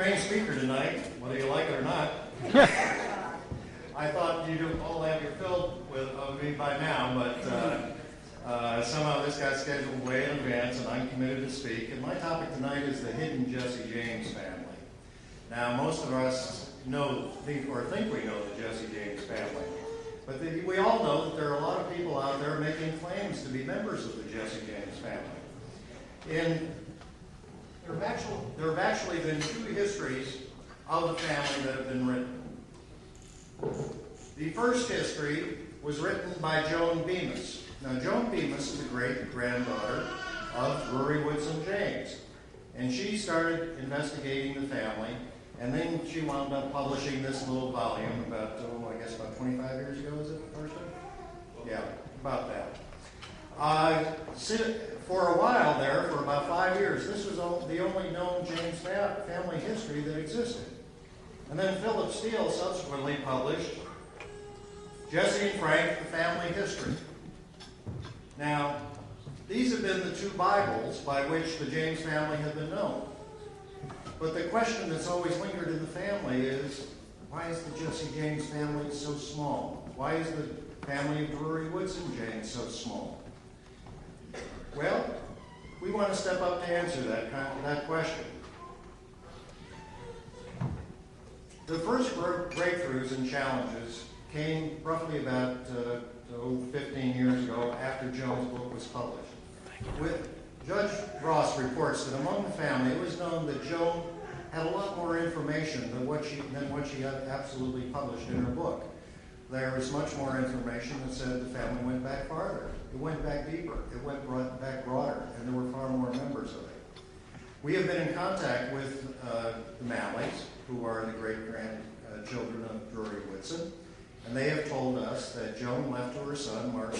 main speaker tonight, whether you like it or not. I thought you'd all have your fill of me by now, but somehow this got scheduled way in advance, and I'm committed to speak. And my topic tonight is the hidden Jesse James family. Now, most of us think we know the Jesse James family, but we all know that there are a lot of people out there making claims to be members of the Jesse James family. There have actually been two histories of the family that have been written. The first history was written by Joan Bemis. Now, Joan Bemis is a great-granddaughter of Drury Woodson James, and she started investigating the family, and then she wound up publishing this little volume about 25 years ago, is it the first one? Yeah, about that. For a while there, for about 5 years, this was the only known James family history that existed. And then Philip Steele subsequently published Jesse and Frank, the Family History. Now, these have been the two Bibles by which the James family have been known. But the question that's always lingered in the family is, why is the Jesse James family so small? Why is the family of Drury Woodson James so small? Well, we want to step up to answer that question. The first breakthroughs and challenges came roughly about 15 years ago after Joan's book was published. Judge Ross reports that among the family, it was known that Joan had a lot more information than what she had absolutely published in her book. There was much more information that said the family went back farther. It went back deeper. It went back broader, and there were far more members of it. We have been in contact with the Malleys, who are the great-grandchildren of Drury Woodson, and they have told us that Joan left to her son, Mark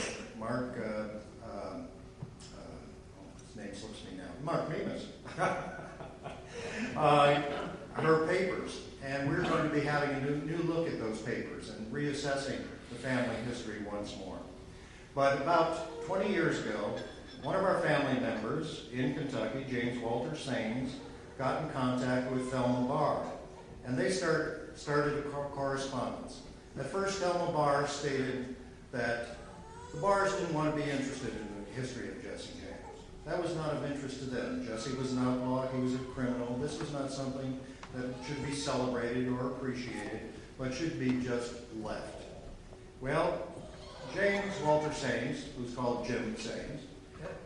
his name slips me now, Mark Bemis, her papers, and we're going to be having a new look at those papers and reassessing the family history once more. But about 20 years ago, one of our family members in Kentucky, James Walter Saines, got in contact with Thelma Barr, and they started a correspondence. At first, Thelma Barr stated that the Barrs didn't want to be interested in the history of Jesse James. That was not of interest to them. Jesse was an outlaw, he was a criminal. This was not something that should be celebrated or appreciated, but should be just left. Well, James Walter Saines, who's called Jim Saines,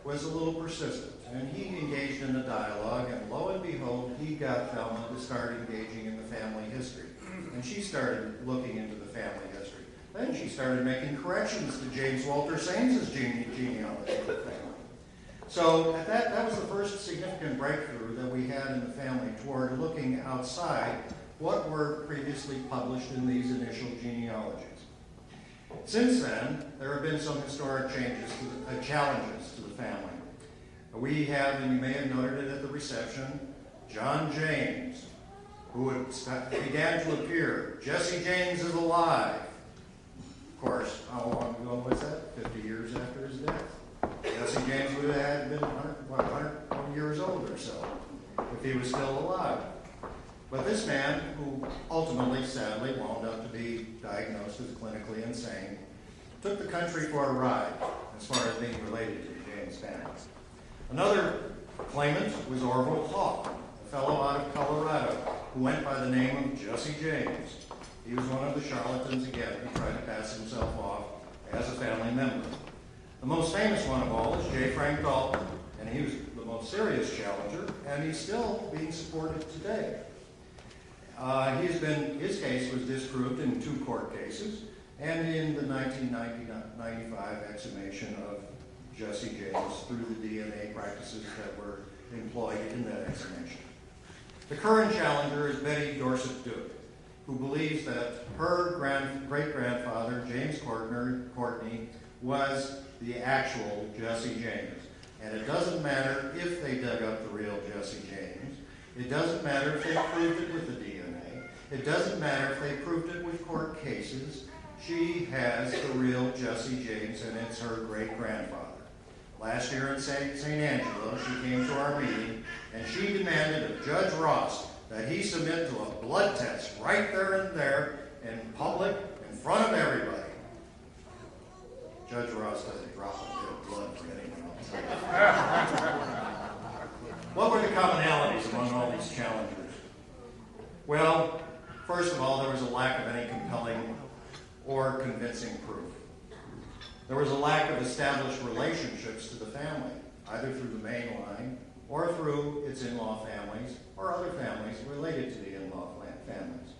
was a little persistent, and he engaged in a dialogue, and lo and behold, he got Thelma to start engaging in the family history. And she started looking into the family history. Then she started making corrections to James Walter Saines' genealogy of the family. So that was the first significant breakthrough that we had in the family toward looking outside what were previously published in these initial genealogies. Since then, there have been some historic challenges to the family. We have, and you may have noted it at the reception, John James, who began to appear. Jesse James is alive. Of course, how long ago was that? 50 years after his death. Jesse James would have been 100 years old or so if he was still alive. But this man, who ultimately, sadly, wound up to be diagnosed as clinically insane, took the country for a ride as far as being related to the James family. Another claimant was Orville Hawk, a fellow out of Colorado who went by the name of Jesse James. He was one of the charlatans, again, who tried to pass himself off as a family member. The most famous one of all is J. Frank Dalton, and he was the most serious challenger, and he's still being supported today. His case was disproved in 2 court cases, and in the 1995 exhumation of Jesse James through the DNA practices that were employed in that exhumation. The current challenger is Betty Dorset Duke, who believes that her great-grandfather, James Courtney, was the actual Jesse James. And it doesn't matter if they dug up the real Jesse James. It doesn't matter if they proved it with the DNA. It doesn't matter if they proved it with court cases. She has the real Jesse James, and it's her great-grandfather. Last year in St. Angelo, she came to our meeting, and she demanded of Judge Ross that he submit to a blood test right there and there in public in front of everybody. Judge Ross doesn't drop a bit of blood for anyone else. What were the commonalities among all these challengers? Well, first of all, there was a lack of any compelling or convincing proof. There was a lack of established relationships to the family, either through the main line or through its in-law families or other families related to the in-law families.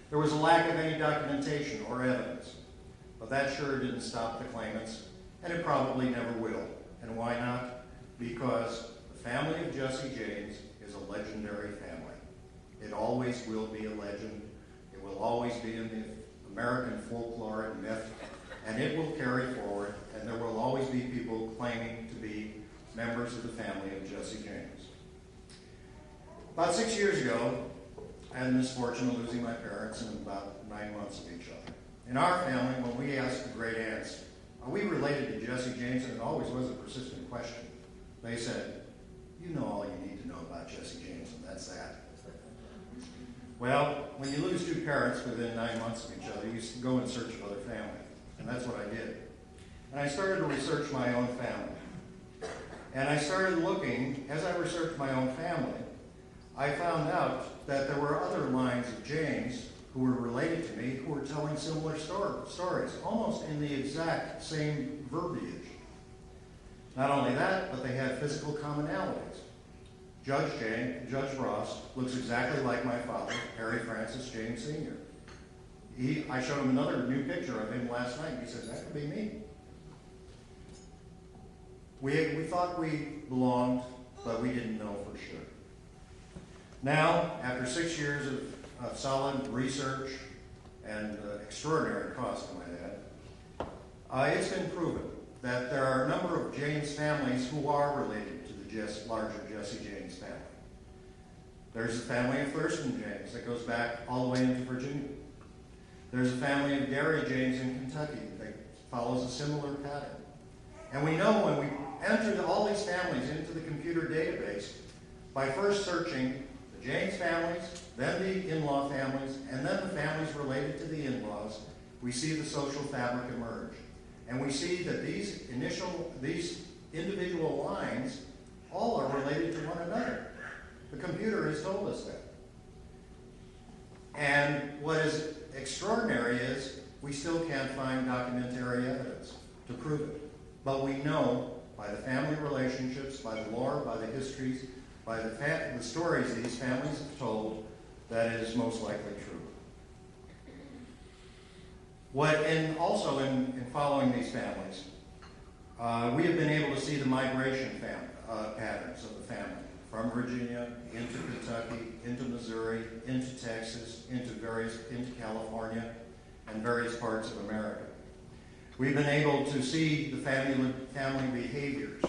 There was a lack of any documentation or evidence, but that sure didn't stop the claimants, and it probably never will. And why not? Because the family of Jesse James is a legendary family. It always will be a legend. It will always be in the American folklore and myth, and it will carry forward, and there will always be people claiming to be members of the family of Jesse James. About 6 years ago, I had the misfortune of losing my parents in about 9 months of each other. In our family, when we asked the great aunts, are we related to Jesse James? And it always was a persistent question. They said, you know all you need to know about Jesse James, and that's that. Well, when you lose two parents within 9 months of each other, you go in search of other family. And that's what I did. And I started to research my own family. And I started looking, as I researched my own family, I found out that there were other lines of James who were related to me who were telling similar stories, almost in the exact same verbiage. Not only that, but they had physical commonalities. Judge Ross looks exactly like my father, Harry Francis James Sr. I showed him another new picture of him last night. He says, that could be me. We thought we belonged, but we didn't know for sure. Now, after 6 years of solid research and extraordinary cost, I might add, it's been proven that there are a number of James families who are related to the larger Jesse James family. There's the family of Thurston James that goes back all the way into Virginia. There's a family of Gary James in Kentucky that follows a similar pattern. And we know when we enter all these families into the computer database, by first searching the James families, then the in-law families, and then the families related to the in-laws, we see the social fabric emerge. And we see that these individual lines all are related to one another. The computer has told us that. And what is extraordinary is we still can't find documentary evidence to prove it. But we know by the family relationships, by the lore, by the histories, by the stories these families have told, that it is most likely true. Also in following these families, we have been able to see the migration patterns of the family from Virginia into Kentucky, into Missouri, into Texas, into California, and various parts of America. We've been able to see the family behaviors,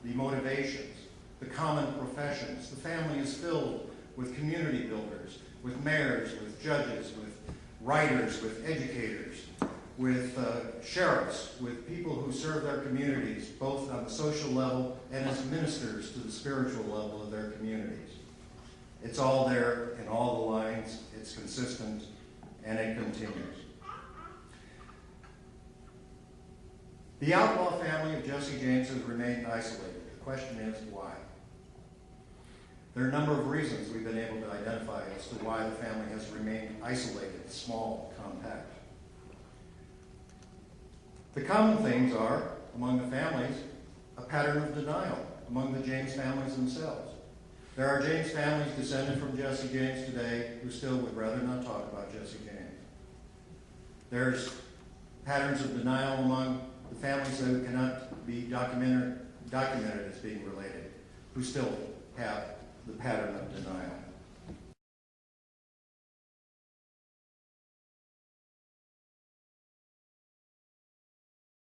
the motivations, the common professions. The family is filled with community builders, with mayors, with judges, with writers, with educators, with sheriffs, with people who serve their communities, both on the social level and as ministers to the spiritual level of their communities. It's all there in all the lines, it's consistent, and it continues. The outlaw family of Jesse James has remained isolated. The question is why? There are a number of reasons we've been able to identify as to why the family has remained isolated, small, compact. The common themes are, among the families, a pattern of denial among the James families themselves. There are James families descended from Jesse James today who still would rather not talk about Jesse James. There's patterns of denial among the families that cannot be documented as being related, who still have the pattern of denial.